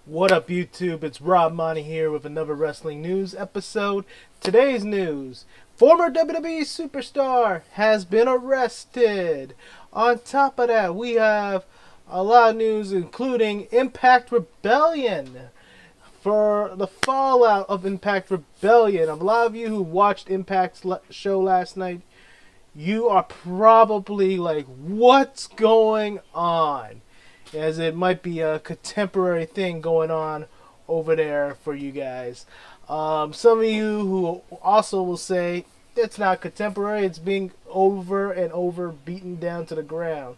What up, YouTube? It's Rob Monty here with another wrestling news episode. Today's news: former WWE superstar has been arrested. On top of that, we have a lot of news, including Impact Rebellion. For the fallout of Impact Rebellion, a lot of you who watched Impact's show last night, you are probably like, what's going on? As it might be a contemporary thing going on over there for you guys. Some of you who also will say it's not contemporary, it's being over and over beaten down to the ground.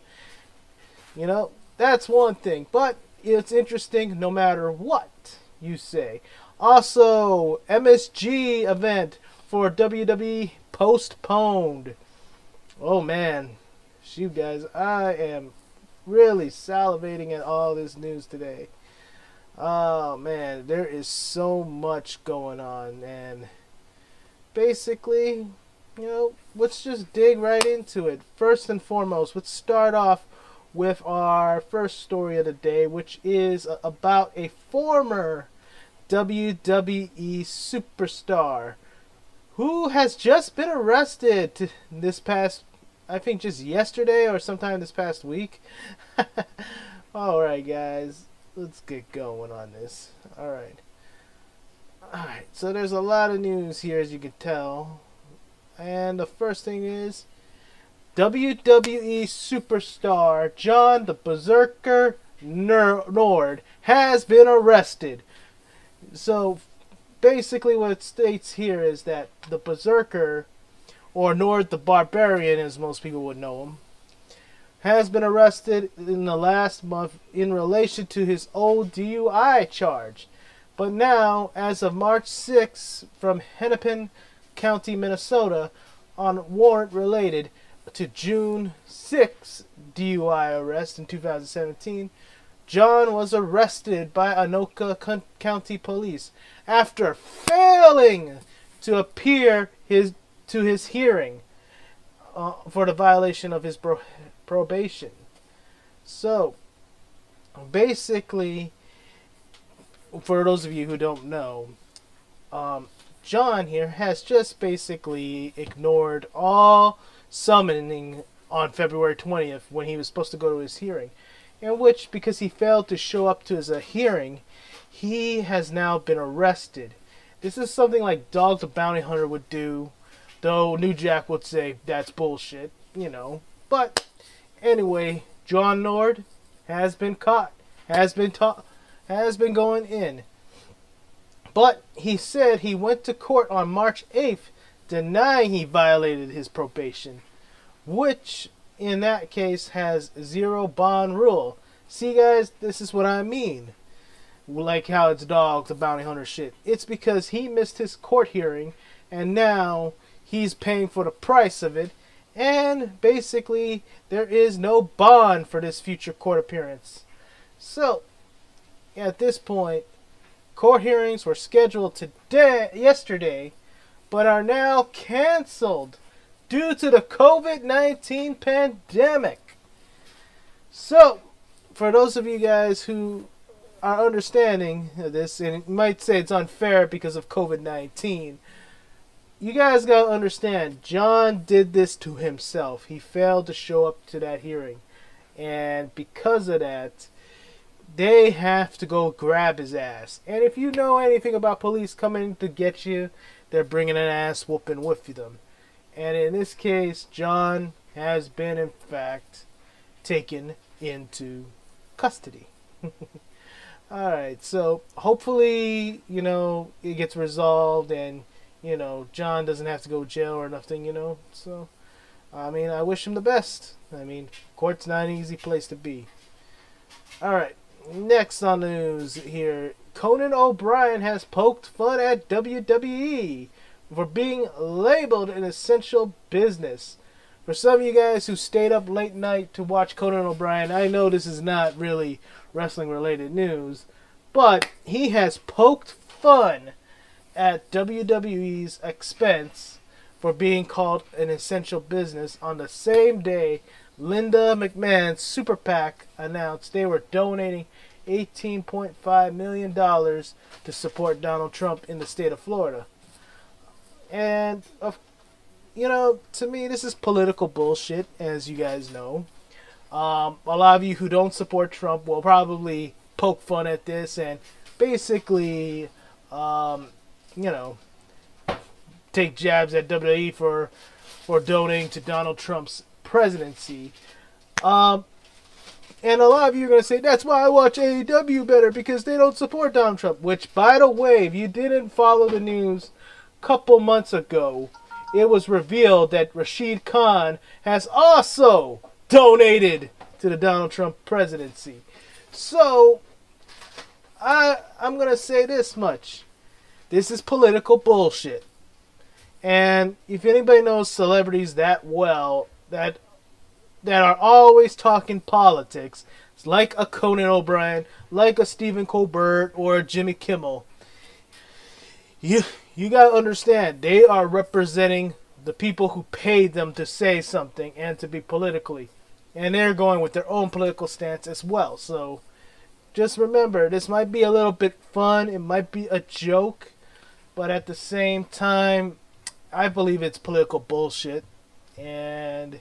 You know, that's one thing, but it's interesting no matter what you say. Also, MSG event for WWE postponed. Oh man, you guys, I am really salivating at all this news today. Oh man, there is so much going on, and basically, let's just dig right into it. First and foremost, let's start off with our first story of the day, which is about a former WWE superstar who has just been arrested this past, I think, just yesterday or sometime this past week. Alright, guys. Let's get going on this. Alright, so there's a lot of news here, as you can tell. And the first thing is WWE superstar Jon the Berserker Nord has been arrested. So basically what it states here is that the Berserker, or Nord the Barbarian as most people would know him, has been arrested in the last month in relation to his old DUI charge. But now, as of March 6, from Hennepin County, Minnesota, on warrant related to June 6 DUI arrest in 2017, Jon was arrested by Anoka County Police after failing to appear to his hearing for the violation of his probation. So, basically, for those of you who don't know, Jon here has just basically ignored all summoning on February 20th when he was supposed to go to his hearing, in which, because he failed to show up to his hearing, he has now been arrested. This is something like Dog the Bounty Hunter would do, though New Jack would say that's bullshit, But anyway, Jon Nord has been caught, has been going in. But he said he went to court on March 8th denying he violated his probation, which in that case has zero bond rule. See, guys, this is what I mean. Like how it's Dog the Bounty Hunter shit. It's because he missed his court hearing, and now he's paying for the price of it, and basically there is no bond for this future court appearance. So, at this point, court hearings were scheduled yesterday, but are now canceled due to the COVID-19 pandemic. So, for those of you guys who are understanding this, and you might say it's unfair because of COVID-19, you guys gotta understand, Jon did this to himself. He failed to show up to that hearing, and because of that, they have to go grab his ass. And if you know anything about police coming to get you, they're bringing an ass whooping with them. And in this case, Jon has been, in fact, taken into custody. Alright, so hopefully, it gets resolved and, Jon doesn't have to go to jail or nothing, So, I wish him the best. Court's not an easy place to be. Alright, next on the news here, Conan O'Brien has poked fun at WWE for being labeled an essential business. For some of you guys who stayed up late night to watch Conan O'Brien, I know this is not really wrestling related news, but he has poked fun at WWE's expense for being called an essential business on the same day Linda McMahon's Super PAC announced they were donating $18.5 million to support Donald Trump in the state of Florida. And, to me, this is political bullshit, as you guys know. A lot of you who don't support Trump will probably poke fun at this and basically, take jabs at WWE for donating to Donald Trump's presidency. And a lot of you are going to say, that's why I watch AEW better, because they don't support Donald Trump. Which, by the way, if you didn't follow the news a couple months ago, it was revealed that Rashid Khan has also donated to the Donald Trump presidency. So, I'm going to say this much. This is political bullshit. And if anybody knows celebrities that well, that are always talking politics, it's like a Conan O'Brien, like a Stephen Colbert, or a Jimmy Kimmel. You gotta understand, they are representing the people who paid them to say something and to be politically. And they're going with their own political stance as well. So, just remember, this might be a little bit fun, it might be a joke, but at the same time, I believe it's political bullshit. And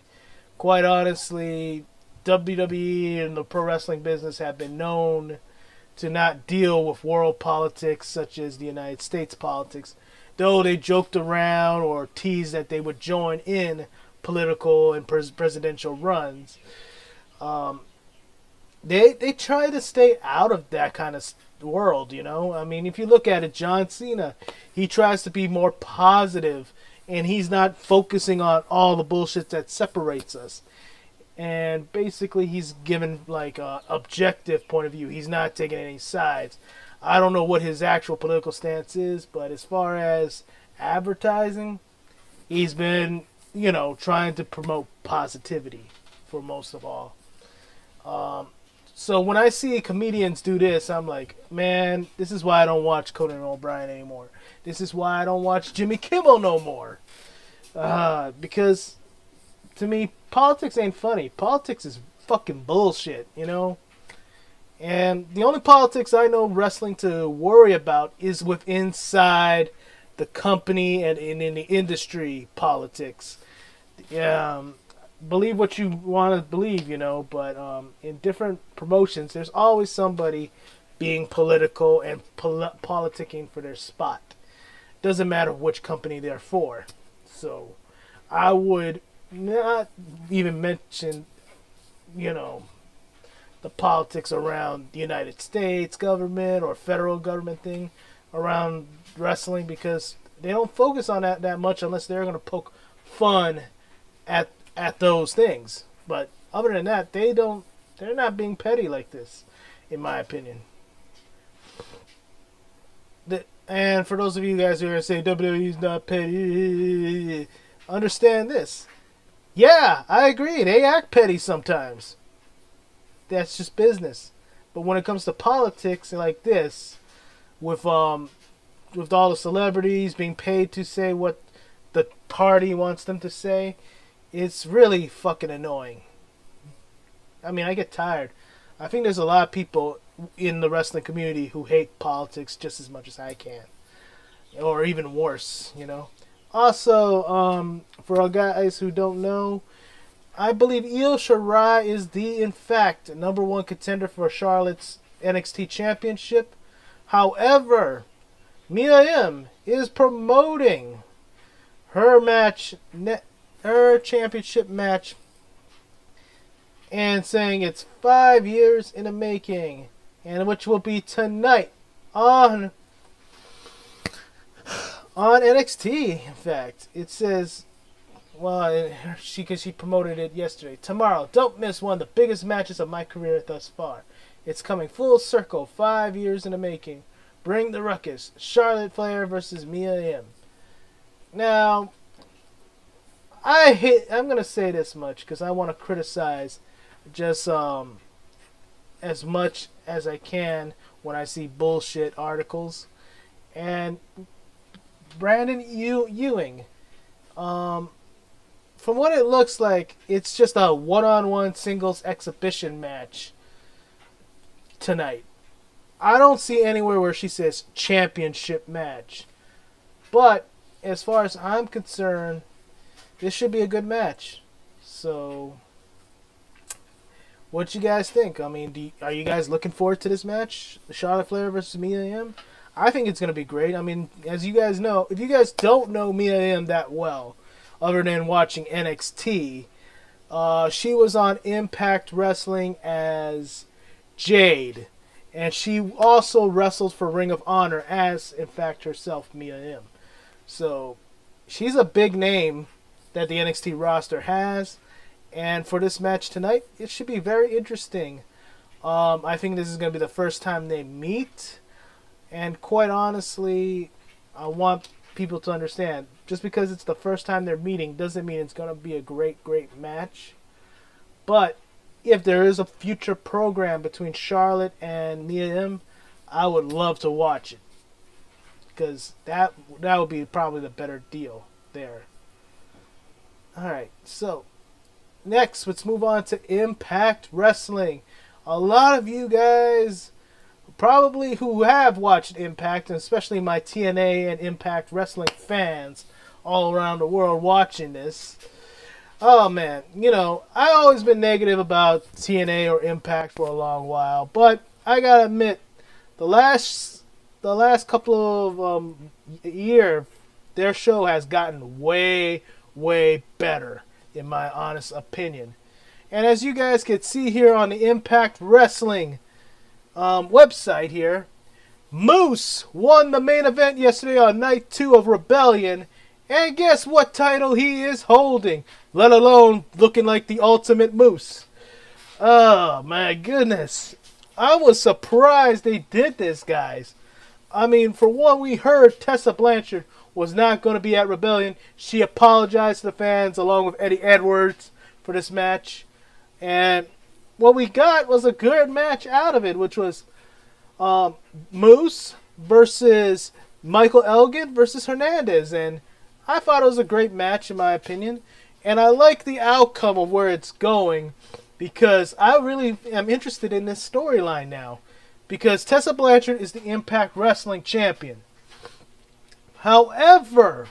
quite honestly, WWE and the pro wrestling business have been known to not deal with world politics such as the United States politics, though they joked around or teased that they would join in political and presidential runs. They try to stay out of that kind of world, I mean, if you look at it, John Cena, he tries to be more positive, and he's not focusing on all the bullshit that separates us. And basically, he's given like a objective point of view. He's not taking any sides. I don't know what his actual political stance is, but as far as advertising, he's been, trying to promote positivity for most of all. So when I see comedians do this, I'm like, man, this is why I don't watch Conan O'Brien anymore. This is why I don't watch Jimmy Kimmel no more. Because, to me, politics ain't funny. Politics is fucking bullshit, And the only politics I know wrestling to worry about is with inside the company and in the industry politics. Believe what you want to believe, but in different promotions, there's always somebody being political and politicking for their spot. Doesn't matter which company they're for. So, I would not even mention, the politics around the United States government or federal government thing around wrestling, because they don't focus on that much unless they're going to poke fun at those things. But other than that, they're not being petty like this, in my opinion. And for those of you guys who are going to say WWE's not petty, understand this. Yeah, I agree. They act petty sometimes. That's just business. But when it comes to politics like this, with all the celebrities being paid to say what the party wants them to say, it's really fucking annoying. I mean, I get tired. I think there's a lot of people in the wrestling community who hate politics just as much as I can. Or even worse, Also, for our guys who don't know, I believe Io Shirai is in fact, number one contender for Charlotte's NXT Championship. However, Mia Yim is promoting her championship match and saying it's 5 years in the making, and which will be tonight on NXT. In fact, it says, well, she promoted it yesterday. Tomorrow, don't miss one of the biggest matches of my career thus far. It's coming full circle, 5 years in the making. Bring the ruckus. Charlotte Flair versus Mia Yim. Now, I'm going to say this much because I want to criticize just as much as I can when I see bullshit articles. And Brandon Ewing, from what it looks like, it's just a one-on-one singles exhibition match tonight. I don't see anywhere where she says championship match. But as far as I'm concerned, this should be a good match. So, what you guys think? I mean, are you guys looking forward to this match, Charlotte Flair versus Mia Yim? I think it's going to be great. I mean, as you guys know, if you guys don't know Mia Yim that well, other than watching NXT, she was on Impact Wrestling as Jade, and she also wrestled for Ring of Honor as, in fact, herself, Mia Yim. So, she's a big name that the NXT roster has. And for this match tonight, it should be very interesting. I think this is going to be the first time they meet. And quite honestly, I want people to understand, just because it's the first time they're meeting doesn't mean it's going to be a great, great match. But if there is a future program between Charlotte and Mia Yim, I would love to watch it. Because that would be probably the better deal there. Alright, so next, let's move on to Impact Wrestling. A lot of you guys probably who have watched Impact, and especially my TNA and Impact Wrestling fans all around the world watching this. Oh man, I always been negative about TNA or Impact for a long while, but I gotta admit, the last couple of years, their show has gotten way, way better, in my honest opinion. And as you guys can see here on the Impact Wrestling website here, Moose won the main event yesterday on night 2 of Rebellion. And guess what title he is holding? Let alone looking like the ultimate Moose. Oh my goodness. I was surprised they did this, guys. I mean, for one, we heard Tessa Blanchard was not going to be at Rebellion. She apologized to the fans along with Eddie Edwards for this match. And what we got was a good match out of it, which was Moose versus Michael Elgin versus Hernandez. And I thought it was a great match, in my opinion. And I like the outcome of where it's going, because I really am interested in this storyline now. Because Tessa Blanchard is the Impact Wrestling champion. However,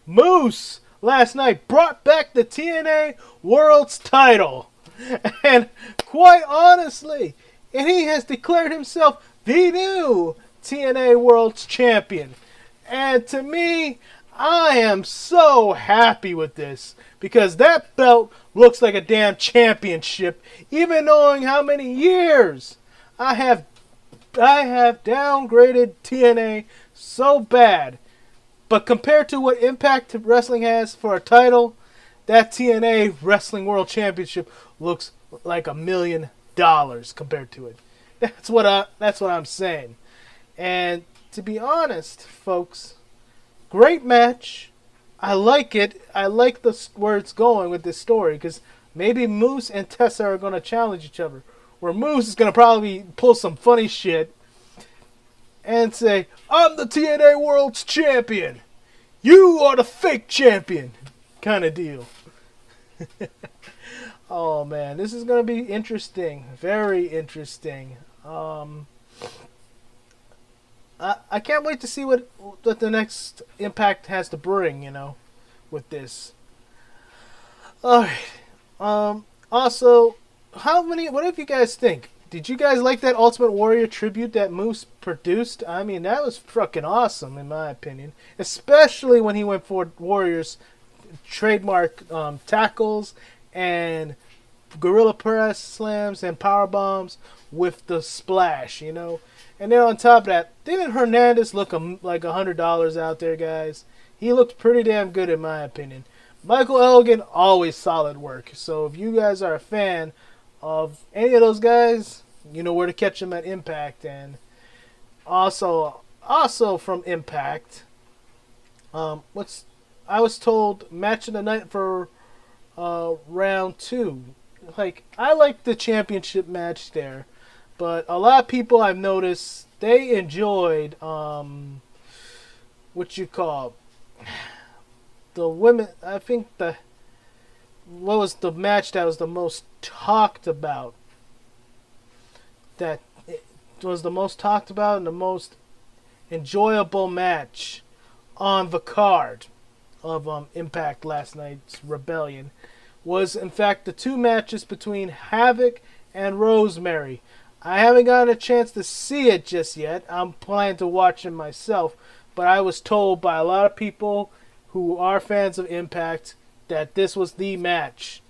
Moose last night brought back the TNA World's title. And quite honestly, and he has declared himself the new TNA World's champion. And to me, I am so happy with this, because that belt looks like a damn championship, even knowing how many years I have downgraded TNA so bad. But compared to what Impact Wrestling has for a title, that TNA Wrestling World Championship looks like $1 million compared to it. That's what I'm saying. And to be honest, folks, great match. I like it. I like where it's going with this story, because maybe Moose and Tessa are going to challenge each other. Where Moose is going to probably pull some funny shit and say, "I'm the TNA World's Champion. You are the fake champion." Kind of deal. Oh man, this is going to be interesting. Very interesting. I can't wait to see what the next Impact has to bring, with this. Alright. Also, what do you guys think? Did you guys like that Ultimate Warrior tribute that Moose produced? I mean, that was fucking awesome, in my opinion. Especially when he went for Warrior's trademark tackles and gorilla press slams and power bombs with the splash, And then on top of that, didn't Hernandez look like $100 out there, guys? He looked pretty damn good, in my opinion. Michael Elgin, always solid work. So if you guys are a fan of any of those guys, you know where to catch them at Impact. And also from Impact, I was told match of the night for round 2. I like the championship match there. But a lot of people I've noticed, they enjoyed the women. I think what was the match that was the most talked about? that it was the most talked about and the most enjoyable match on the card of Impact last night's Rebellion was in fact the two matches between Havoc and Rosemary. I haven't gotten a chance to see it just yet. I'm planning to watch it myself, but I was told by a lot of people who are fans of Impact that this was the match.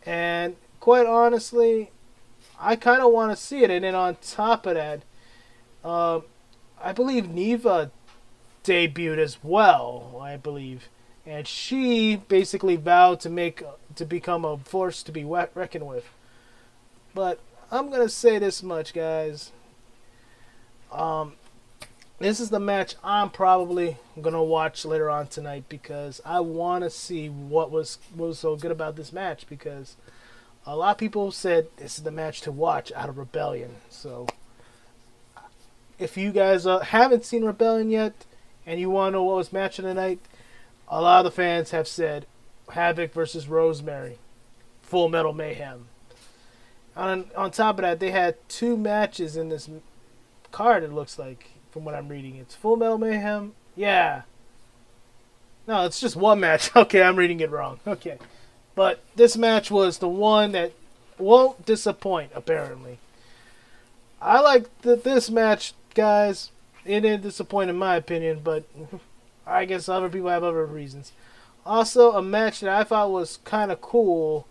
And quite honestly, I kind of want to see it. And then on top of that, I believe Neva debuted as well, I believe. And she basically vowed to become a force to be reckoned with. But I'm going to say this much, guys. This is the match I'm probably going to watch later on tonight because I want to see what was so good about this match, because a lot of people said this is the match to watch out of Rebellion. So if you guys haven't seen Rebellion yet and you want to know what was match of the night, a lot of the fans have said Havoc versus Rosemary, Full Metal Mayhem. On top of that, they had two matches in this card, it looks like, from what I'm reading. It's Full Metal Mayhem. Yeah. No, it's just one match. Okay, I'm reading it wrong. Okay. But this match was the one that won't disappoint, apparently. I like this match, guys. It didn't disappoint in my opinion, but I guess other people have other reasons. Also, a match that I thought was kind of cool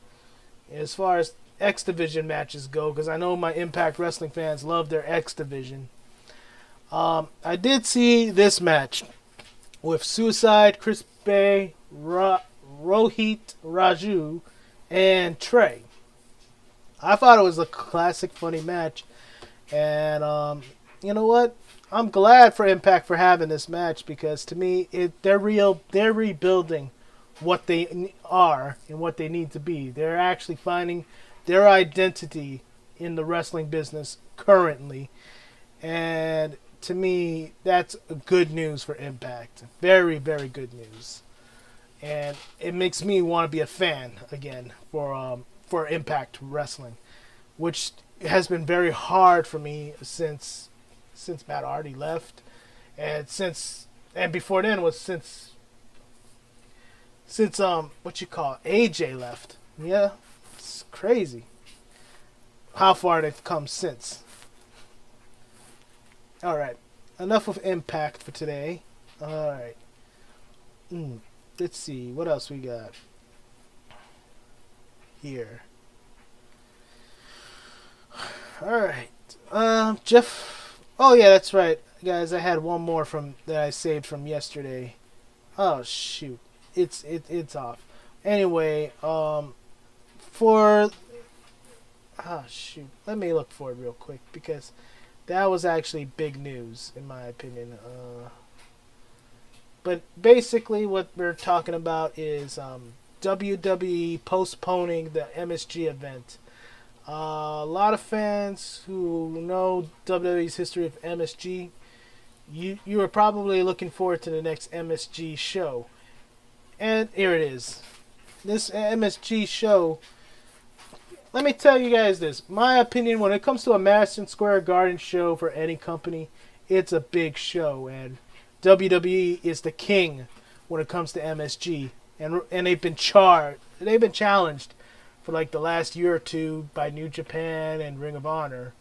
as far as X Division matches go, because I know my Impact Wrestling fans love their X Division. I did see this match with Suicide, Chris Bay, Rohit Raju, and Trey. I thought it was a classic funny match, and you know what? I'm glad for Impact for having this match, because to me, they're rebuilding what they are and what they need to be. They're actually finding their identity in the wrestling business currently, and to me, that's good news for Impact. Very, very good news, and it makes me want to be a fan again for Impact Wrestling, which has been very hard for me since Matt Hardy left, and before then was since what you call AJ left. Yeah, it's crazy how far they've come since. All right, enough of Impact for today. All right, let's see what else we got here. All right, Jeff. Oh yeah, that's right, guys. I had one more that I saved from yesterday. Oh shoot, it's off. Anyway, let me look for it real quick, because that was actually big news in my opinion. But basically, what we're talking about is WWE postponing the MSG event. A lot of fans who know WWE's history of MSG, you are probably looking forward to the next MSG show. And here it is. This MSG show, let me tell you guys this. My opinion, when it comes to a Madison Square Garden show for any company, it's a big show. And WWE is the king when it comes to MSG. And they've been challenged for like the last year or two by New Japan and Ring of Honor,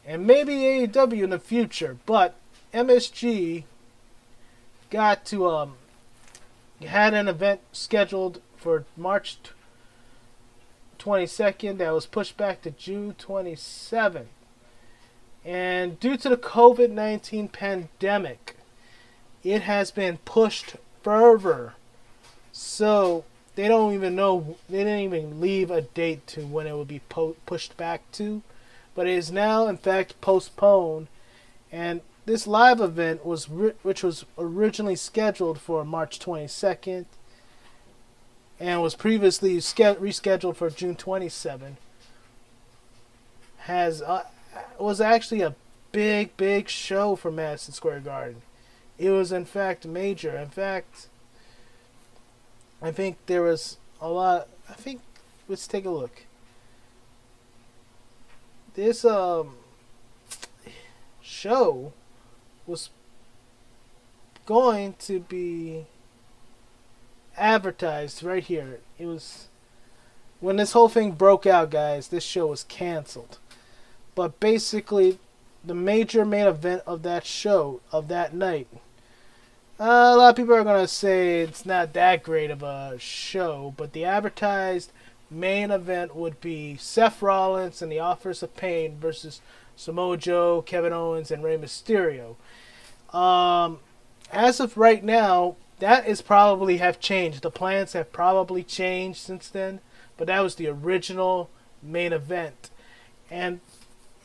and maybe AEW in the future. But MSG had an event scheduled for March 22nd that was pushed back to June 27th, and due to the COVID-19 pandemic, it has been pushed further. So they don't even know. They didn't even leave a date to when it will be pushed back to, but it is now in fact postponed. And this live event which was originally scheduled for March 22nd, and was previously rescheduled for June 27th, was actually a big show for Madison Square Garden. It was in fact major. In fact, I think there was a lot. Let's take a look. this show was going to be advertised right here. It was when this whole thing broke out, guys. This show was canceled. But basically, the major main event of that show, of that night, a lot of people are going to say it's not that great of a show, but the advertised main event would be Seth Rollins and the Authors of Pain versus Samoa Joe, Kevin Owens, and Rey Mysterio. As of right now, that is probably have changed. The plans have probably changed since then, but that was the original main event. And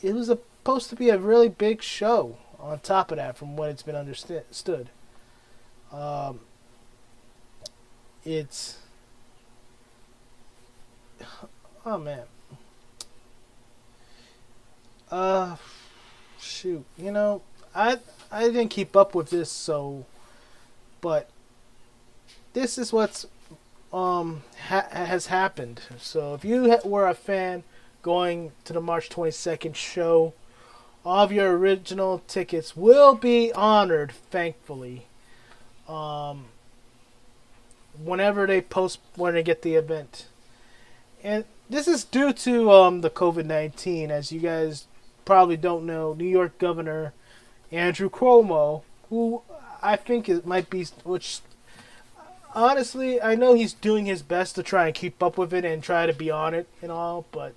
it was supposed to be a really big show on top of that, from what it's been understood. It's... Oh, man. Shoot. You know, I didn't keep up with this, so... But this is what's has happened. So if you were a fan going to the March 22nd show, all of your original tickets will be honored, thankfully. Whenever they when they get the event. And this is due to the COVID-19. As you guys probably don't know, New York Governor Andrew Cuomo, who I think it might be, which honestly, I know he's doing his best to try and keep up with it and try to be on it and all, but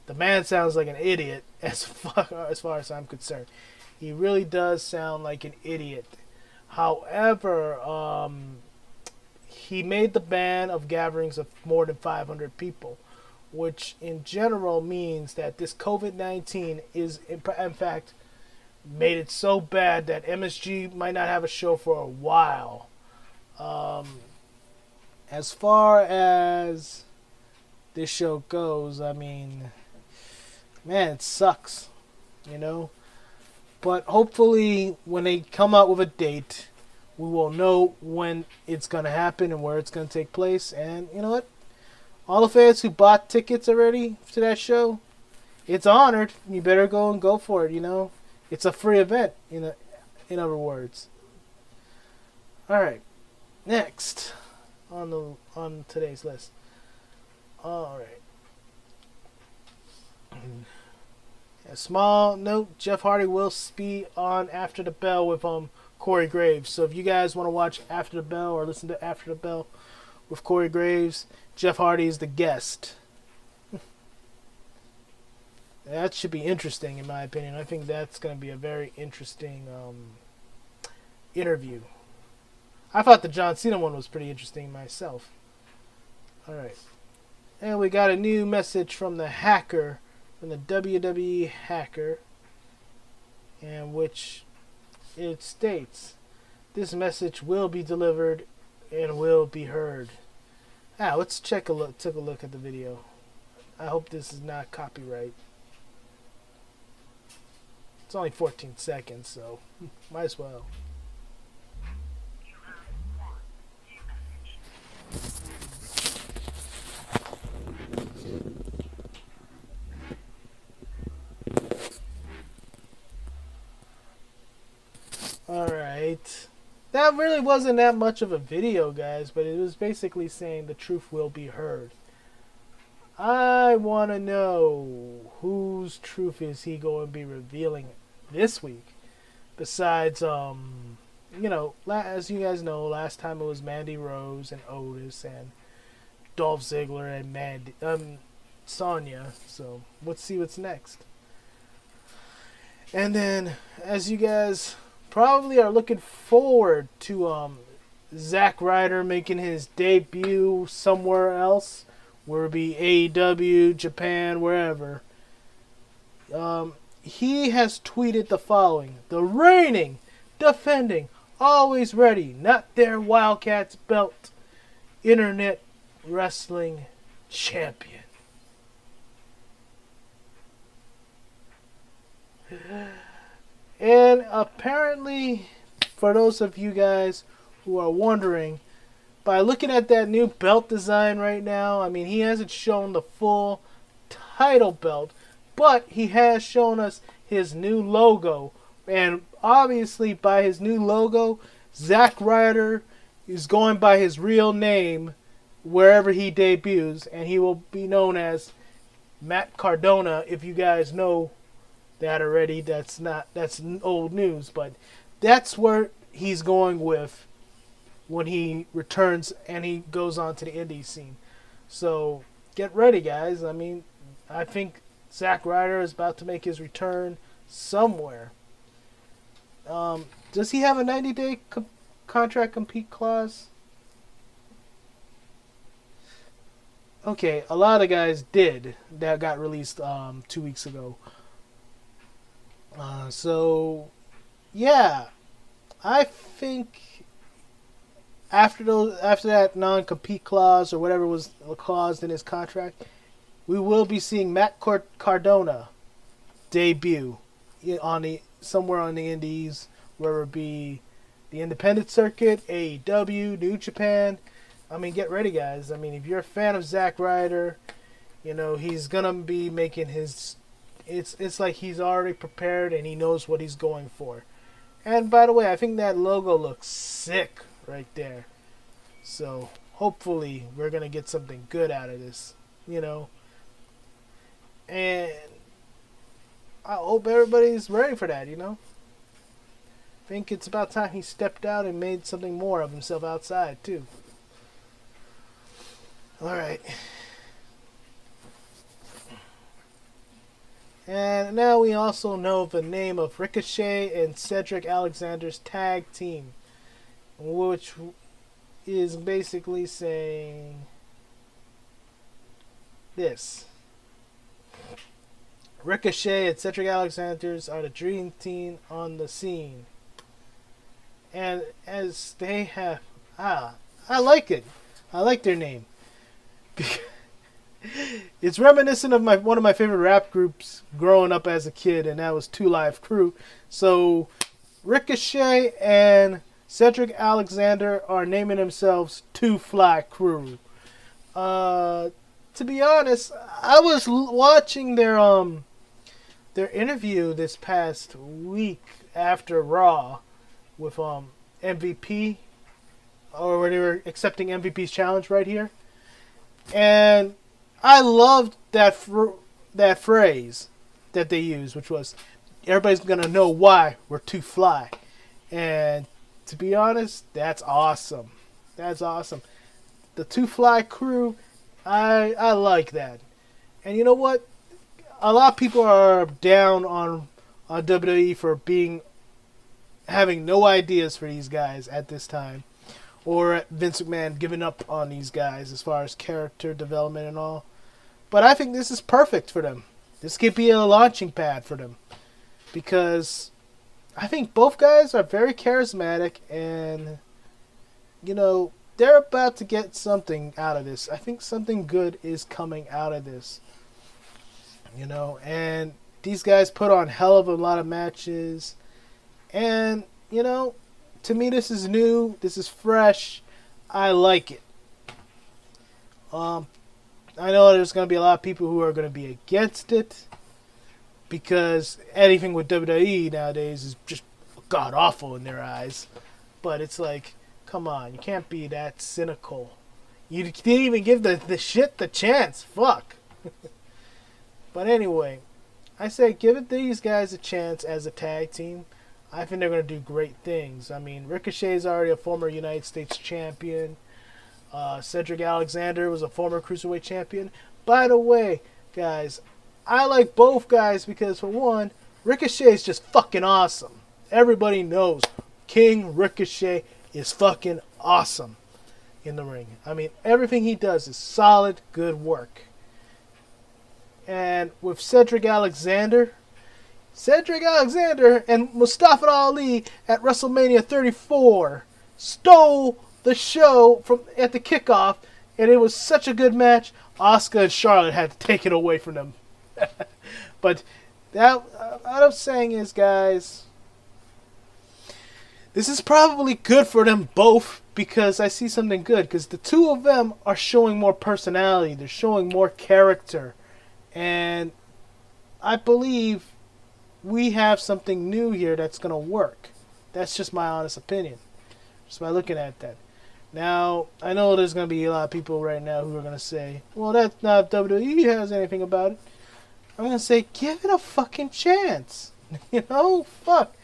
the man sounds like an idiot as far as I'm concerned. He really does sound like an idiot. However, he made the ban of gatherings of more than 500 people, which in general means that this COVID-19 is, in fact, made it so bad that MSG might not have a show for a while. As far as this show goes, I mean, man, it sucks, you know? But hopefully when they come out with a date, we will know when it's going to happen and where it's going to take place. And you know what? All the fans who bought tickets already to that show, it's honored. You better go for it, you know? It's a free event, in other words. All right. Next on today's list. All right. A small note, Jeff Hardy will be on After the Bell with Corey Graves. So if you guys want to watch After the Bell or listen to After the Bell with Corey Graves, Jeff Hardy is the guest. That should be interesting, in my opinion. I think that's going to be a very interesting interview. I thought the John Cena one was pretty interesting myself. Alright. And we got a new message from the hacker, from the WWE hacker, in which it states, this message will be delivered and will be heard. Let's take a look at the video. I hope this is not copyright. It's only 14 seconds, so might as well. Alright. That really wasn't that much of a video, guys, but it was basically saying the truth will be heard. I want to know whose truth is he going to be revealing this week. Besides, you know, as you guys know, last time it was Mandy Rose and Otis and Dolph Ziggler and Sonya. So let's see what's next. And then, as you guys probably are looking forward to Zack Ryder making his debut somewhere else, where it be AEW, Japan, wherever. He has tweeted the following: the reigning, defending, always ready, not their Wildcats belt, Internet Wrestling Champion. And apparently, for those of you guys who are wondering, by looking at that new belt design right now, I mean, he hasn't shown the full title belt, But he has shown us his new logo. And obviously, by his new logo, Zack Ryder is going by his real name wherever he debuts. And he will be known as Matt Cardona. If you guys know that already, that's old news. But that's where he's going with when he returns and he goes on to the indie scene. So get ready, guys. I mean, I think Zack Ryder is about to make his return somewhere. Does he have a 90-day contract compete clause? Okay, a lot of guys did that got released 2 weeks ago. So yeah, I think after that non-compete clause or whatever was clause in his contract, we will be seeing Matt Cardona debut somewhere on the indies, whether it be the independent circuit, AEW, New Japan. I mean, get ready, guys. I mean, if you're a fan of Zack Ryder, he's gonna be making his. It's like he's already prepared and he knows what he's going for. And by the way, I think that logo looks sick right there. So hopefully we're gonna get something good out of this, And I hope everybody's ready for that, I think it's about time he stepped out and made something more of himself outside too. Alright. And now we also know the name of Ricochet and Cedric Alexander's tag team, which is basically saying this. Ricochet and Cedric Alexander's are the dream team on the scene. And as they have... I like it. I like their name. It's reminiscent of one of my favorite rap groups growing up as a kid, and that was 2 Live Crew. So Ricochet and Cedric Alexander are naming themselves 2 Fly Crew. To be honest, I was watching their interview this past week after Raw with MVP, or where they were accepting MVP's challenge right here, and I loved that phrase that they used, which was, everybody's going to know why we're 2 Fly. And to be honest, that's awesome. That's awesome. The 2 Fly Crew, I like that. And you know what? A lot of people are down on WWE for having no ideas for these guys at this time. Or Vince McMahon giving up on these guys as far as character development and all. But I think this is perfect for them. This could be a launching pad for them. Because I think both guys are very charismatic and, they're about to get something out of this. I think something good is coming out of this. And these guys put on hell of a lot of matches. And, to me, this is new. This is fresh. I like it. I know there's going to be a lot of people who are going to be against it, because anything with WWE nowadays is just god awful in their eyes. But it's like, come on, you can't be that cynical. You didn't even give the shit the chance. Fuck. But anyway, I say give these guys a chance as a tag team. I think they're going to do great things. I mean, Ricochet is already a former United States champion. Cedric Alexander was a former Cruiserweight champion. By the way, guys, I like both guys because, for one, Ricochet is just fucking awesome. Everybody knows King Ricochet is fucking awesome in the ring. I mean, everything he does is solid, good work. And with Cedric Alexander and Mustafa Ali at WrestleMania 34 stole the show at the kickoff, and it was such a good match. Asuka and Charlotte had to take it away from them. But what I'm saying is, guys, this is probably good for them both, because I see something good, because the two of them are showing more personality. They're showing more character. And I believe we have something new here that's going to work. That's just my honest opinion, just by looking at that. Now, I know there's going to be a lot of people right now who are going to say, well, that's not WWE has anything about it. I'm going to say, give it a fucking chance. You know, fuck.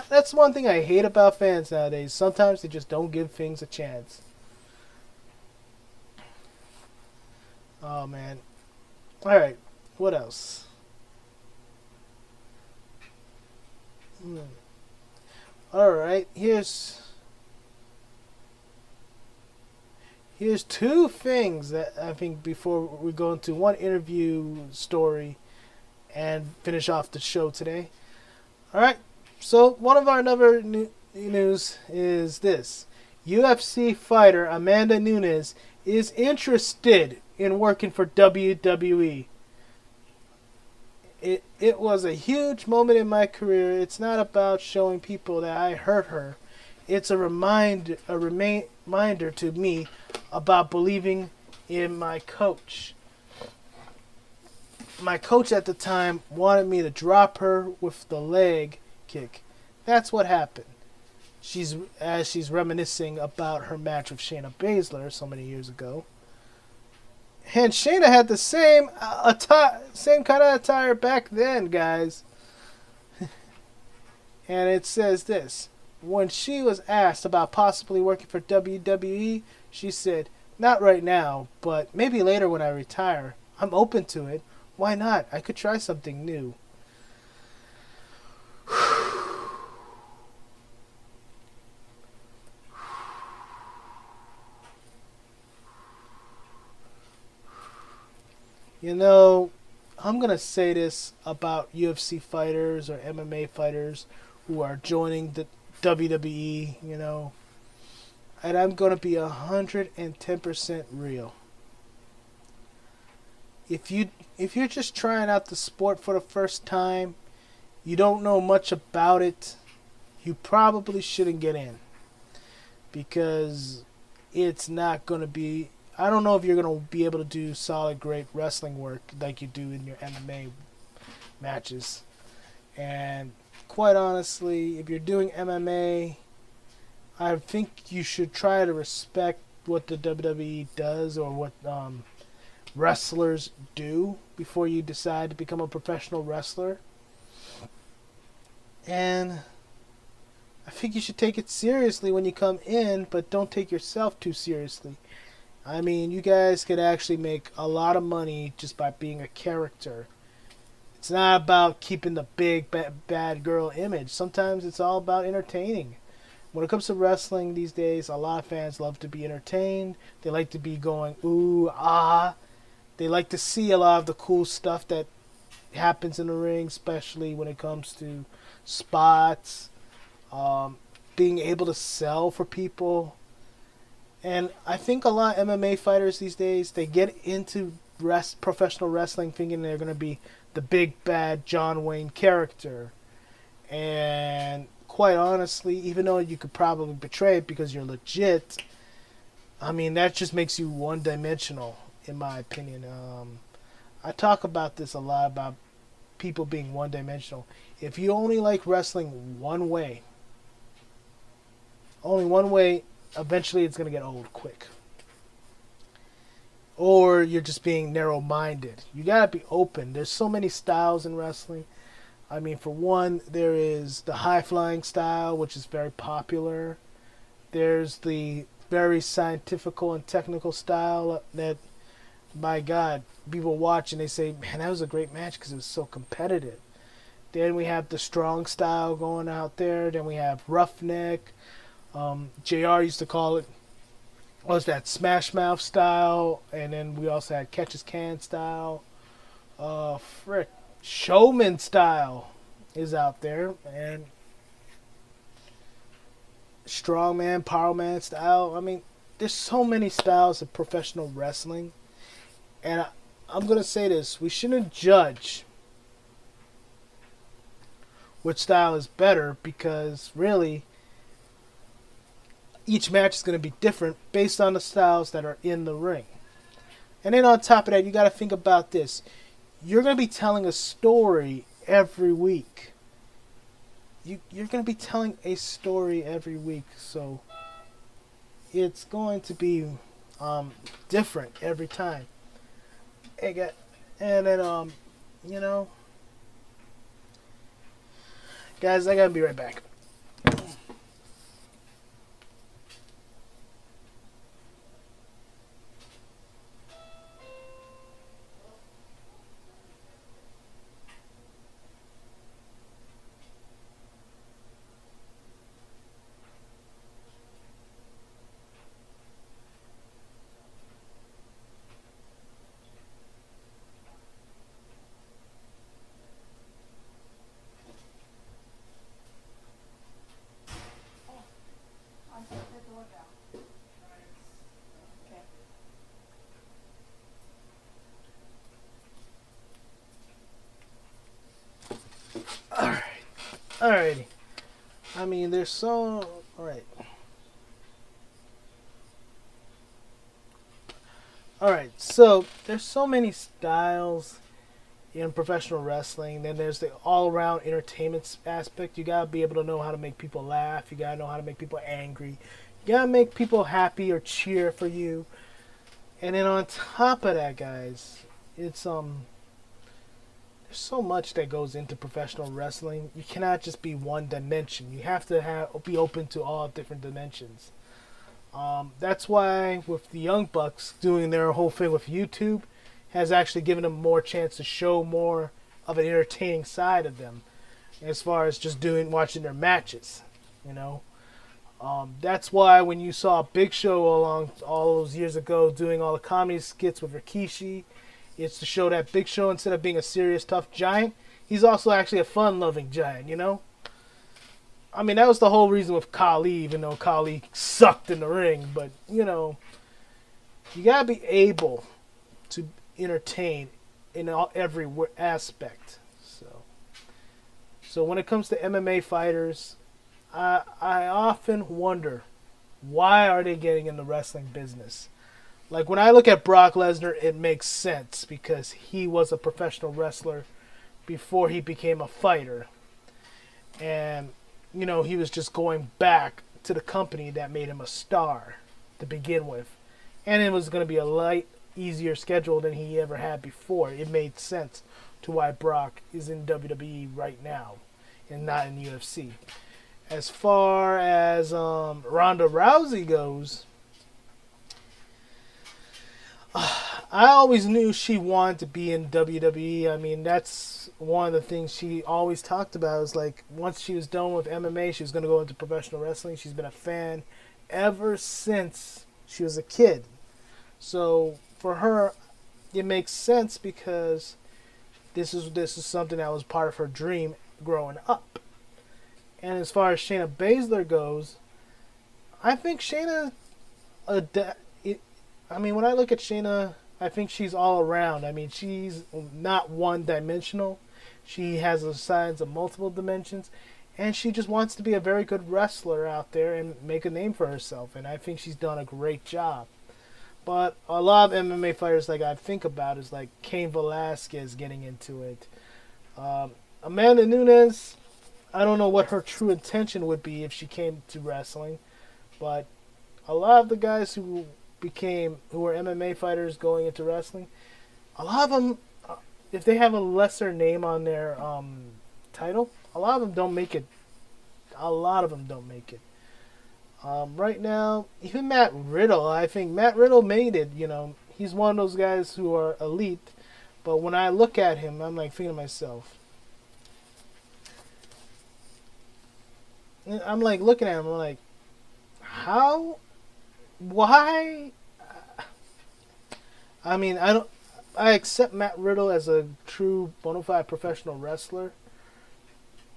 That's one thing I hate about fans nowadays. Sometimes they just don't give things a chance. Oh, man. Alright, what else? Alright, here's two things that I think before we go into one interview story and finish off the show today. Alright, so one of our other news is this. UFC fighter Amanda Nunes is interested in working for WWE. It was a huge moment in my career. It's not about showing people that I hurt her. It's a reminder to me about believing in my coach. My coach at the time wanted me to drop her with the leg kick. That's what happened. She's reminiscing about her match with Shayna Baszler so many years ago. And Shayna had the same kind of attire back then, guys. And it says this. When she was asked about possibly working for WWE, she said, not right now, but maybe later when I retire. I'm open to it. Why not? I could try something new. You know, I'm going to say this about UFC fighters or MMA fighters who are joining the WWE, you know, and I'm going to be 110% real. If you're just trying out the sport for the first time, you don't know much about it, you probably shouldn't get in. Because it's not going to be... I don't know if you're going to be able to do solid, great wrestling work like you do in your MMA matches. And quite honestly, if you're doing MMA, I think you should try to respect what the WWE does or what wrestlers do before you decide to become a professional wrestler. And I think you should take it seriously when you come in, but don't take yourself too seriously. I mean, you guys could actually make a lot of money just by being a character. It's not about keeping the big bad girl image. Sometimes it's all about entertaining. When it comes to wrestling these days, a lot of fans love to be entertained. They like to be going, ooh, ah. They like to see a lot of the cool stuff that happens in the ring, especially when it comes to spots, being able to sell for people. And I think a lot of MMA fighters these days, they get into professional wrestling thinking they're going to be the big bad John Wayne character. And quite honestly, even though you could probably betray it because you're legit, I mean, that just makes you one-dimensional, in my opinion. I talk about this a lot, about people being one-dimensional. If you only like wrestling one way, eventually it's going to get old quick. Or you're just being narrow-minded. You got to be open. There's so many styles in wrestling. I mean, for one, there is the high-flying style, which is very popular. There's the very scientifical and technical style that, my God, people watch and they say, man, that was a great match because it was so competitive. Then we have the strong style going out there. Then we have roughneck. JR used to call it, what was that, Smash Mouth style, and then we also had Catch as Can style. Showman style is out there, and Strongman, Powerman style. I mean, there's so many styles of professional wrestling, and I'm going to say this, we shouldn't judge which style is better, because really, each match is going to be different based on the styles that are in the ring. And then on top of that, you got to think about this. you're going to be telling a story every week. You're going to be telling a story every week, so it's going to be different every time. And then, you know, guys, I gotta be right back. Alright. Alrighty. I mean, there's so... Alright. Alright, so there's so many styles in professional wrestling. Then there's the all-around entertainment aspect. You gotta be able to know how to make people laugh. You gotta know how to make people angry. You gotta make people happy or cheer for you. And then on top of that, guys, it's there's so much that goes into professional wrestling. You cannot just be one dimension. You have to be open to all different dimensions. That's why with the Young Bucks doing their whole thing with YouTube has actually given them more chance to show more of an entertaining side of them, as far as just watching their matches. You know, that's why when you saw Big Show along all those years ago doing all the comedy skits with Rikishi, it's to show that Big Show, instead of being a serious tough giant, he's also actually a fun-loving giant. You know. I mean, that was the whole reason with Khali, even though Khali sucked in the ring. But, you know, you got to be able to entertain in every aspect. So when it comes to MMA fighters, I often wonder, why are they getting in the wrestling business? Like, when I look at Brock Lesnar, it makes sense because he was a professional wrestler before he became a fighter. And... you know, he was just going back to the company that made him a star to begin with. And it was going to be a light, easier schedule than he ever had before. It made sense to why Brock is in WWE right now and not in UFC. As far as Ronda Rousey goes, I always knew she wanted to be in WWE. I mean, that's one of the things she always talked about. Is like, once she was done with MMA, she was going to go into professional wrestling. She's been a fan ever since she was a kid. So for her, it makes sense because this is something that was part of her dream growing up. And as far as Shayna Baszler goes, I think Shayna... I mean, when I look at Shayna, I think she's all around. I mean, she's not one-dimensional. She has the signs of multiple dimensions. And she just wants to be a very good wrestler out there and make a name for herself. And I think she's done a great job. But a lot of MMA fighters like I think about is like Cain Velasquez getting into it. Amanda Nunes, I don't know what her true intention would be if she came to wrestling. But a lot of the guys who were MMA fighters going into wrestling, a lot of them, if they have a lesser name on their title, a lot of them don't make it. Right now, even Matt Riddle, I think Matt Riddle made it. You know, he's one of those guys who are elite. But when I look at him, I'm like thinking to myself, I'm like looking at him, I'm like, how? Why? I mean, I accept Matt Riddle as a true bona fide professional wrestler.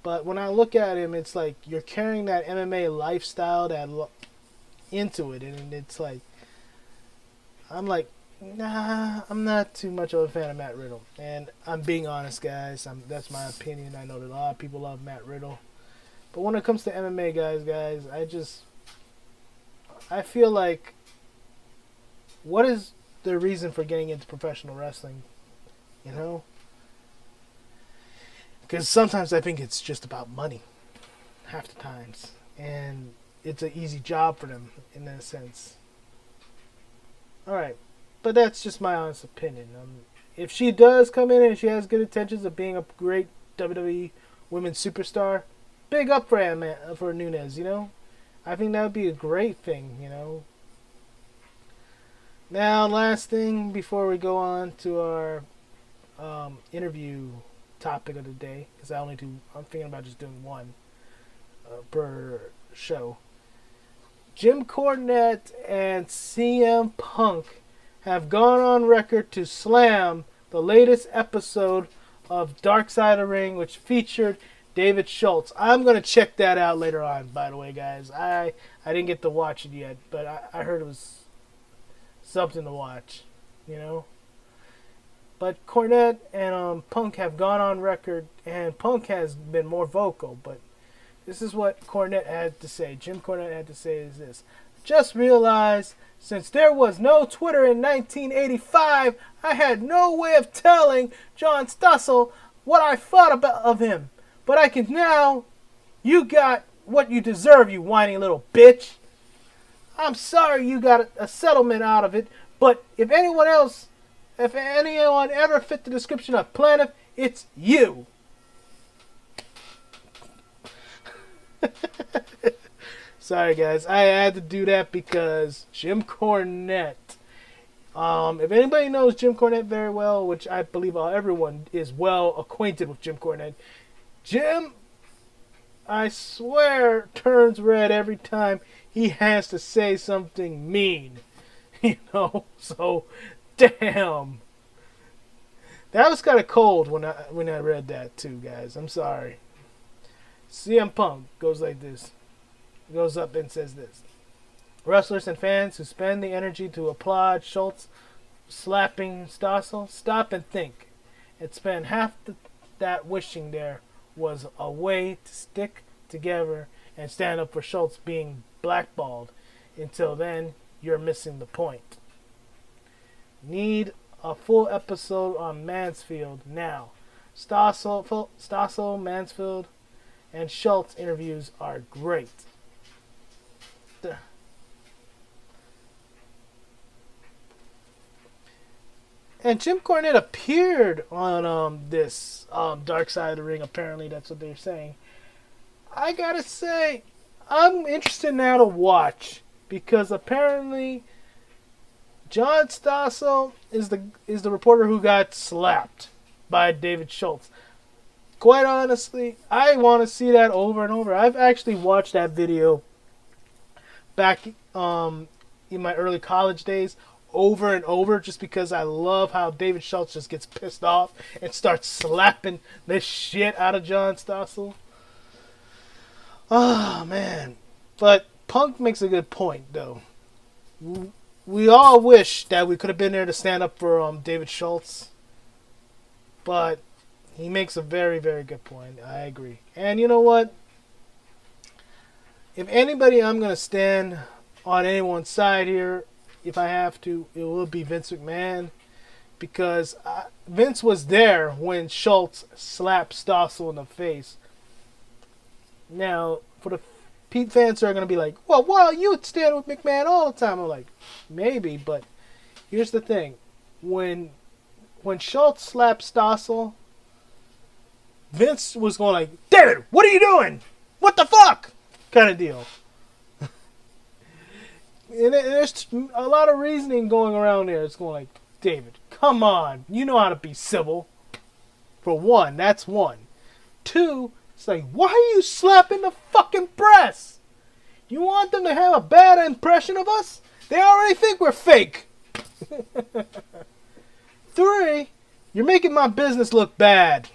But when I look at him, it's like you're carrying that MMA lifestyle into it. And it's like, I'm like, nah, I'm not too much of a fan of Matt Riddle. And I'm being honest, guys. That's my opinion. I know that a lot of people love Matt Riddle. But when it comes to MMA, guys, I feel like, what is the reason for getting into professional wrestling? You know? Because sometimes I think it's just about money, half the times. And it's an easy job for them, in that sense. Alright, but that's just my honest opinion. If she does come in and she has good intentions of being a great WWE women's superstar, big up for Nunes, you know? I think that would be a great thing, you know? Now, last thing before we go on to our interview topic of the day, because I'm thinking about just doing one per show. Jim Cornette and CM Punk have gone on record to slam the latest episode of Dark Side of the Ring, which featured David Schultz. I'm going to check that out later on, by the way, guys. I didn't get to watch it yet, but I heard it was something to watch, you know? But Cornette and Punk have gone on record, and Punk has been more vocal, but this is what Cornette had to say. Jim Cornette had to say is this. Just realized, since there was no Twitter in 1985, I had no way of telling John Stossel what I thought of him. But I can now. You got what you deserve, you whiny little bitch. I'm sorry you got a settlement out of it, but if anyone ever fit the description of Planet, it's you. Sorry, guys. I had to do that because Jim Cornette. If anybody knows Jim Cornette very well, which I believe everyone is well acquainted with Jim Cornette, Jim, I swear, turns red every time he has to say something mean. You know? So, damn. That was kind of cold when I read that too, guys. I'm sorry. CM Punk goes like this. Goes up and says this. Wrestlers and fans who spend the energy to applaud Schultz slapping Stossel, stop and think. And spend half that wishing there was a way to stick together and stand up for Schultz being blackballed. Until then, you're missing the point. Need a full episode on Mansfield now. Stossel, Mansfield, and Schultz interviews are great. And Jim Cornette appeared on this Dark Side of the Ring. Apparently, that's what they're saying. I gotta say, I'm interested now to watch because apparently John Stossel is the reporter who got slapped by David Schultz. Quite honestly, I want to see that over and over. I've actually watched that video back in my early college days over and over just because I love how David Schultz just gets pissed off and starts slapping the shit out of John Stossel. Oh, man. But Punk makes a good point, though. We all wish that we could have been there to stand up for David Schultz. But he makes a very, very good point. I agree. And you know what? If anybody I'm going to stand on anyone's side here, if I have to, it will be Vince McMahon. Because Vince was there when Schultz slapped Stossel in the face. Now, for the Pete fans are going to be like, well, you would stand with McMahon all the time. I'm like, maybe, but here's the thing. When Schultz slapped Stossel, Vince was going like, David, what are you doing? What the fuck? Kind of deal. And there's a lot of reasoning going around there. It's going like, David, come on. You know how to be civil. For one, that's one. Two, it's like, why are you slapping the fucking press? You want them to have a bad impression of us? They already think we're fake. Three, you're making my business look bad.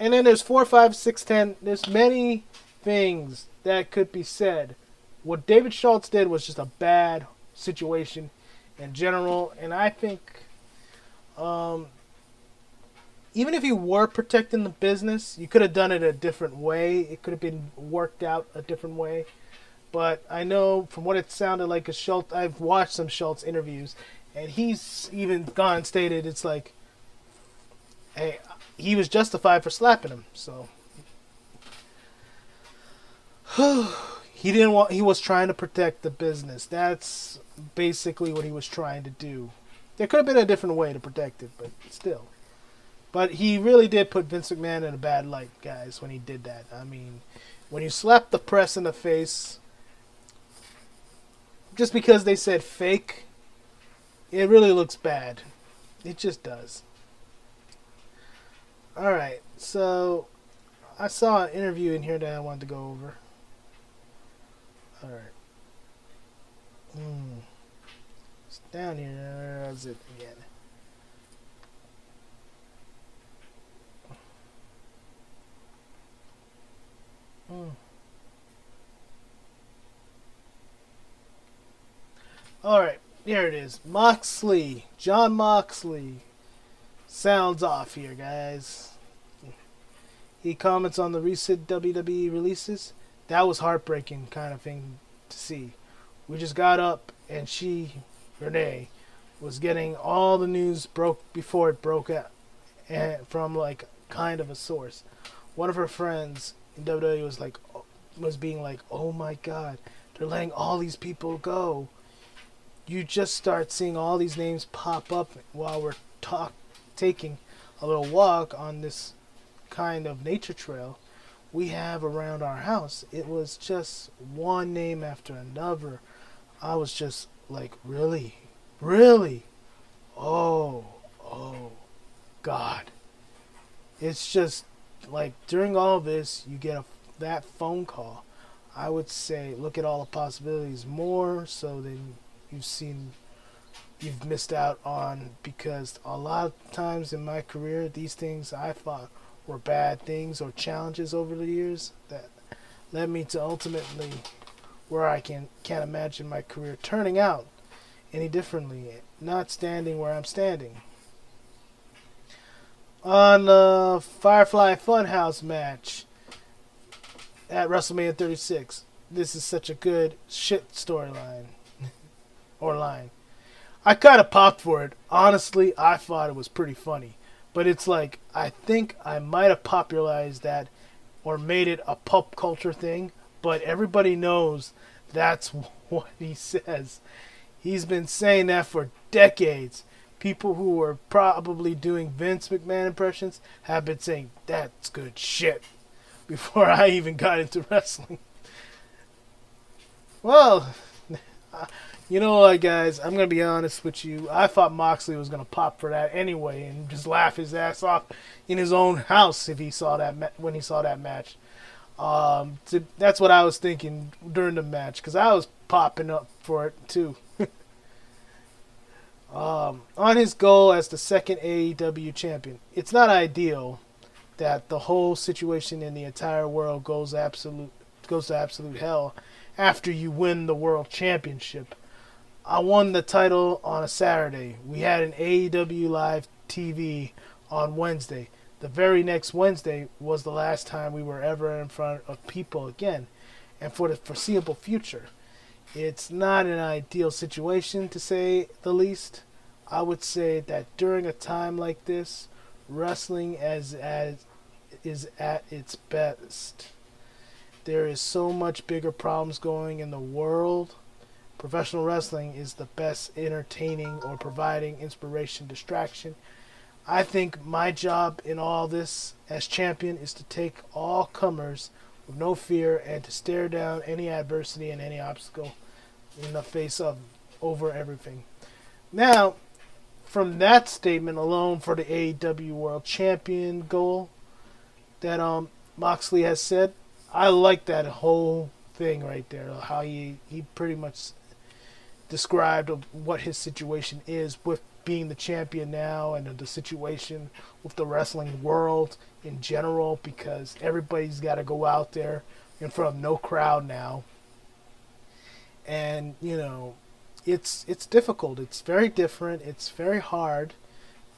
And then there's 4, 5, 6, 10. There's many things that could be said. What David Schultz did was just a bad situation in general. And I think even if you were protecting the business, you could have done it a different way. It could have been worked out a different way. But I know from what it sounded like, I've watched some Schultz interviews, and he's even gone and stated it's like, hey, he was justified for slapping him. So he didn't want. He was trying to protect the business. That's basically what he was trying to do. There could have been a different way to protect it, but still. But he really did put Vince McMahon in a bad light, guys, when he did that. I mean, when you slap the press in the face, just because they said fake, it really looks bad. It just does. Alright, so I saw an interview in here that I wanted to go over. Alright. It's down here. Where is it again? Alright, here it is. Moxley. Jon Moxley. Sounds off here, guys. He comments on the recent WWE releases. That was heartbreaking kind of thing to see. We just got up and she, Renee, was getting all the news broke before it broke out and from like kind of a source. One of her friends in WWE was being like, "Oh my God, they're letting all these people go." You just start seeing all these names pop up while we're taking a little walk on this kind of nature trail we have around our house. It was just one name after another. I was just like, really? Really? Oh God. It's just like during all this, you get that phone call. I would say look at all the possibilities more so than you've missed out on, because a lot of times in my career, these things I thought were bad things or challenges over the years that led me to ultimately where I can't imagine my career turning out any differently, not standing where I'm standing. On the Firefly Funhouse match at WrestleMania 36, this is such a good shit storyline or line. I kind of popped for it. Honestly, I thought it was pretty funny. But it's like, I think I might have popularized that or made it a pop culture thing, but everybody knows that's what he says. He's been saying that for decades. People who are probably doing Vince McMahon impressions have been saying, "That's good shit," before I even got into wrestling. Well, you know what, guys? I'm going to be honest with you. I thought Moxley was going to pop for that anyway and just laugh his ass off in his own house if he saw that when he saw that match. That's what I was thinking during the match, because I was popping up for it too. On his goal as the second AEW champion, it's not ideal that the whole situation in the entire world goes to absolute hell after you win the world championship. I won the title on a Saturday. We had an AEW live TV on Wednesday. The very next Wednesday was the last time we were ever in front of people again, and for the foreseeable future. It's not an ideal situation, to say the least. I would say that during a time like this, wrestling is at its best. There is so much bigger problems going in the world. Professional wrestling is the best entertaining or providing inspiration, distraction. I think my job in all this as champion is to take all comers with no fear and to stare down any adversity and any obstacle in the face of over everything. Now, from that statement alone for the AEW World Champion goal that Moxley has said, I like that whole thing right there. How he pretty much described what his situation is with being the champion now, and the situation with the wrestling world in general, because everybody's got to go out there in front of no crowd now. And, you know, it's difficult. It's very different. It's very hard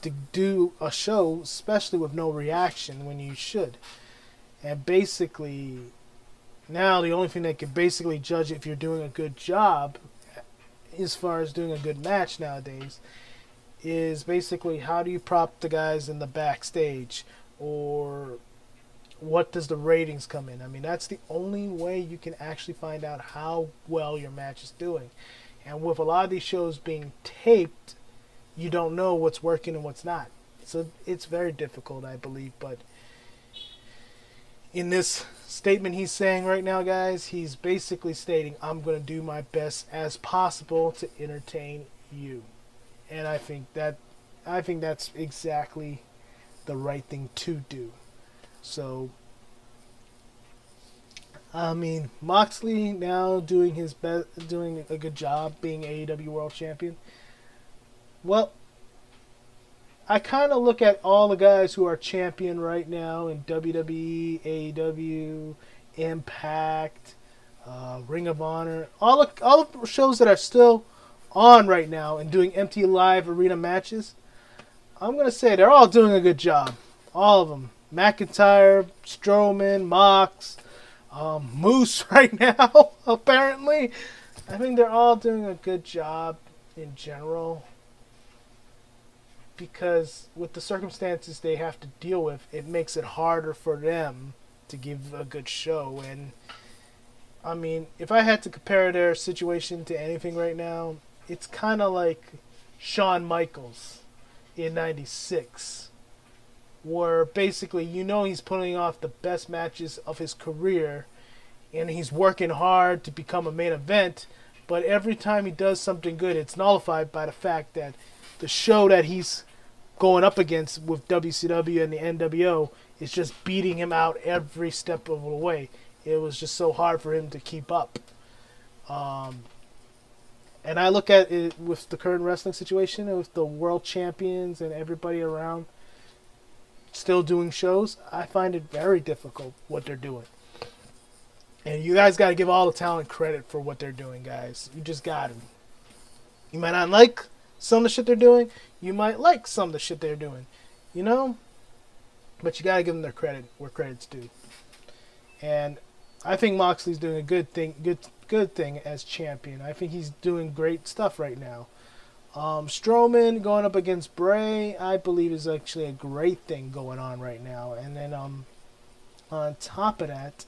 to do a show, especially with no reaction when you should. And basically, now the only thing that can basically judge if you're doing a good job as far as doing a good match nowadays is basically how do you prop the guys in the backstage, or what does the ratings come in? I mean, that's the only way you can actually find out how well your match is doing. And with a lot of these shows being taped, you don't know what's working and what's not. So it's very difficult, I believe. But in this statement he's saying right now, guys, he's basically stating, I'm going to do my best as possible to entertain you. And I think that's exactly the right thing to do. So, I mean, Moxley now doing his best, doing a good job being AEW World Champion. Well, I kind of look at all the guys who are champion right now in WWE, AEW, Impact, Ring of Honor, all the shows that are still on right now and doing empty live arena matches. I'm gonna say they're all doing a good job, all of them. McIntyre, Strowman, Mox, Moose right now, apparently. I think they're all doing a good job in general. Because with the circumstances they have to deal with, it makes it harder for them to give a good show. And, I mean, if I had to compare their situation to anything right now, it's kind of like Shawn Michaels in '96. Where basically, he's putting off the best matches of his career, and he's working hard to become a main event, but every time he does something good, it's nullified by the fact that the show that he's going up against with WCW and the NWO is just beating him out every step of the way. It was just so hard for him to keep up. And I look at it with the current wrestling situation, with the world champions and everybody around still doing shows, I find it very difficult what they're doing. And you guys got to give all the talent credit for what they're doing, guys. You just got to. You might not like some of the shit they're doing. You might like some of the shit they're doing. But you got to give them their credit where credit's due. And I think Moxley's doing a good thing as champion. I think he's doing great stuff right now. Strowman going up against Bray, I believe, is actually a great thing going on right now. And then on top of that,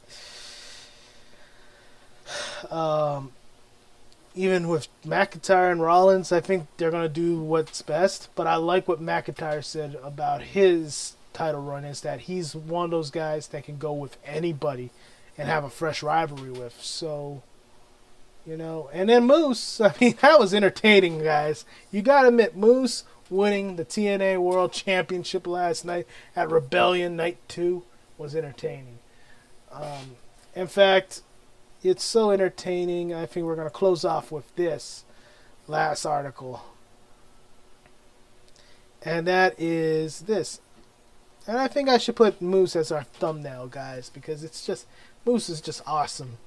even with McIntyre and Rollins, I think they're going to do what's best. But I like what McIntyre said about his title run, is that he's one of those guys that can go with anybody and have a fresh rivalry with. So, and then Moose, I mean, that was entertaining, guys. You got to admit, Moose winning the TNA World Championship last night at Rebellion Night 2 was entertaining. In fact, it's so entertaining, I think we're going to close off with this last article. And that is this. And I think I should put Moose as our thumbnail, guys, because Moose is just awesome.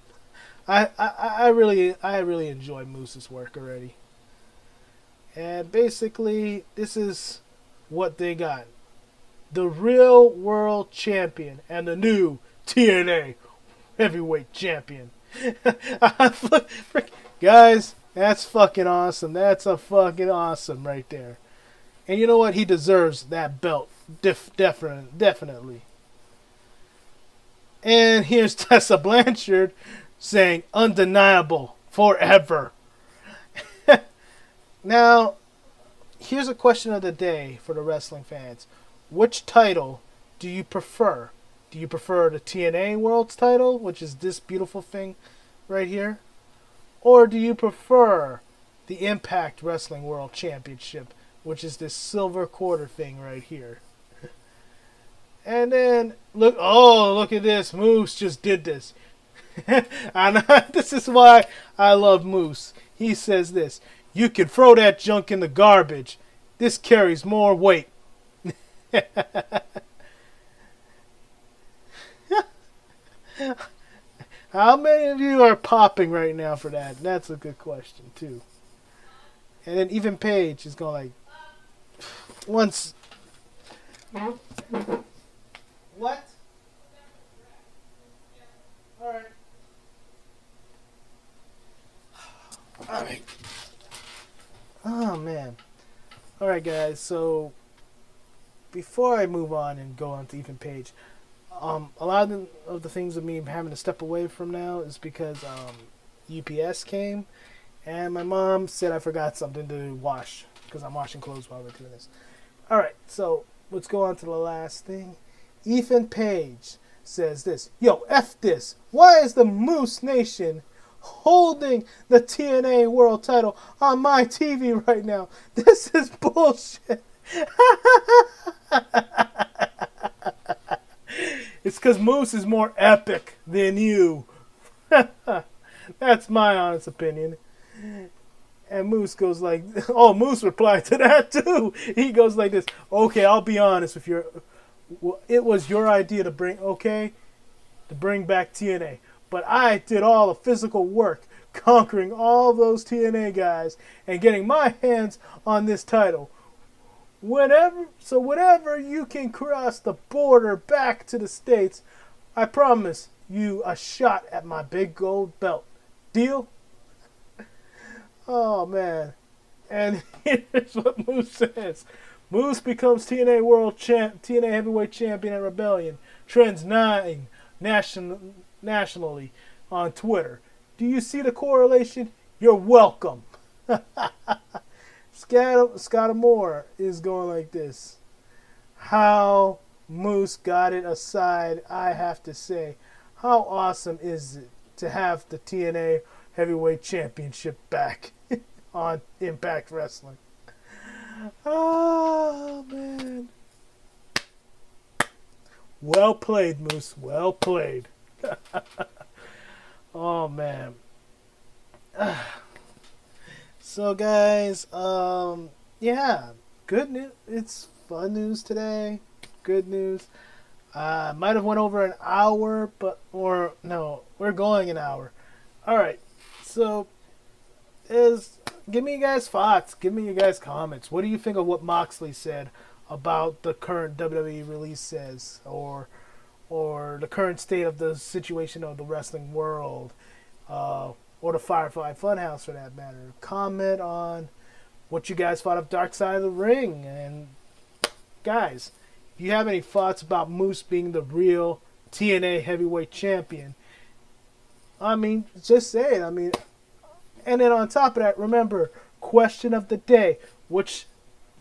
I really enjoy Moose's work already. And basically, this is what they got. The real world champion and the new TNA heavyweight champion. Guys, that's fucking awesome. That's a fucking awesome right there. And you know what? He deserves that belt. Definitely. And here's Tessa Blanchard saying, undeniable, forever. Now, here's a question of the day for the wrestling fans. Which title do you prefer? Do you prefer the TNA World's title, which is this beautiful thing right here? Or do you prefer the Impact Wrestling World Championship, which is this silver quarter thing right here? And then, look at this. Moose just did this. And this is why I love Moose. He says this: you can throw that junk in the garbage. This carries more weight. How many of you are popping right now for that? That's a good question, too. And then even Paige is going like, once... What? Alright. Alright. Oh, man. Alright. Alright, guys, so before I move on and go on to Ethan Page, a lot of the things of me having to step away from now is because UPS came, and my mom said I forgot something to wash, because I'm washing clothes while we're doing this. Alright, so let's go on to the last thing. Ethan Page says this. Yo, F this. Why is the Moose Nation holding the TNA World title on my TV right now? This is bullshit. It's because Moose is more epic than you. That's my honest opinion. And Moose goes like, oh, Moose replied to that too. He goes like this. Okay, I'll be honest with you. It was your idea to bring back TNA. But I did all the physical work, conquering all those TNA guys and getting my hands on this title. Whenever you can cross the border back to the States, I promise you a shot at my big gold belt. Deal? Oh, man. And here's what Moose says. Moose becomes TNA Heavyweight Champion at Rebellion. Trends 9 nationally on Twitter. Do you see the correlation? You're welcome. Scottamore is going like this. How Moose got it aside, I have to say. How awesome is it to have the TNA Heavyweight Championship back on Impact Wrestling? Oh, man. Well played, Moose. Well played. Oh, man. So, guys, yeah, good news. It's fun news today. Good news. Might have went over an hour, we're going an hour. All right. So, give me you guys' thoughts. Give me you guys' comments. What do you think of what Moxley said about the current WWE releases, or the current state of the situation of the wrestling world, or the Firefly Funhouse for that matter? Comment on what you guys thought of Dark Side of the Ring. And guys, if you have any thoughts about Moose being the real TNA Heavyweight Champion, I mean, just say it. I mean, and then on top of that, remember, question of the day: which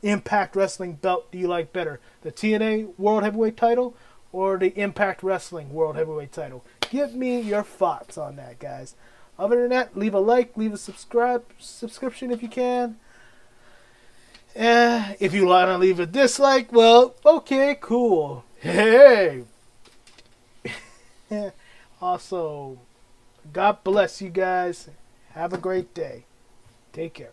Impact Wrestling belt do you like better, the TNA World Heavyweight title or the Impact Wrestling World Heavyweight title? Give me your thoughts on that, guys. Other than that, leave a like, leave a subscription if you can. If you want to leave a dislike, well, okay, cool. Hey. Also, God bless you guys. Have a great day. Take care.